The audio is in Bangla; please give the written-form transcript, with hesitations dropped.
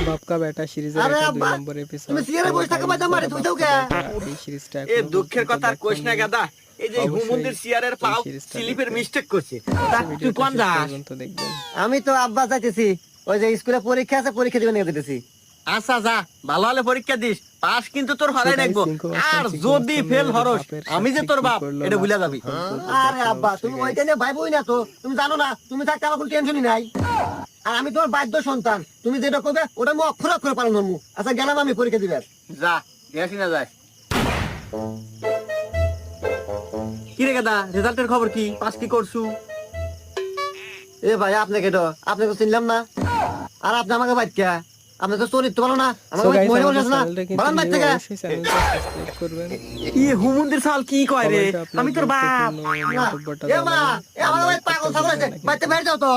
বাপ কা বেটা সিরিজের আরে এটা 2 আব্বা, নম্বর এপিসোড। তুমি সিরিয়ালে বসে থাকা বাদ মারে তুমি যাও কে? এই সিরিজটা এ দুঃখের কথা আর কইস না গাদা, এই যে হুমুন্দির চেয়ারের পাও স্লিপের মিস্টেক করছে। তা তুই কোন যাস? পর্যন্ত দেখবেন। আমি তো আব্বা যাইতেছি, ওই যে স্কুলে পরীক্ষা আছে, পরীক্ষা দিবেন নিয়ে যেতেছি। আচ্ছা যা, ভালো হলে পরীক্ষা দিস, পাস কিন্তু তোর হরাই রাখবো। আর যদি ফেল হরস, আমি যে তোর বাপ এটা ভুলে যাবি। আরে আব্বা, তুমি ওইটা নিয়ে ভাইবই না তো, তুমি জানো না, তুমি থাকতে আমার কোনো টেনশনই নাই। আর আমি তোমার বাধ্য সন্তান, তুমি যেটা করবে ওটা আমি অক্ষর অক্ষরে পালন করবো। আচ্ছা গেলাম আমি পরীক্ষা দিবে। যা, গেছি না যাস। কি রে গাদা, রেজাল্টের খবর কি? পাস কি করছু? এ ভাই আপনাকে তো আপনাকে চিনলাম না, আর আপনি আমাকে বাইকা, আপনি তো চরিত্র ভালো না, So আমাকে guys, মহিলা আমাদের বলছেন না, চ্যানেলটা কিন্তু বারান বাইর থেকে। অবশ্যই চ্যানেলটা সাবস্ক্রাইব করবেন। ই হুমুন্দির সাল কি কয় রে? কমেন্টে আপনার আমি তোর বাপ। গুরুত্বপূর্ণ মন্তব্যটা এ মা, জানাবেন। এ আমার ভাই পাগল ছাগল আছে, বাইতে বাইরে যাও তো।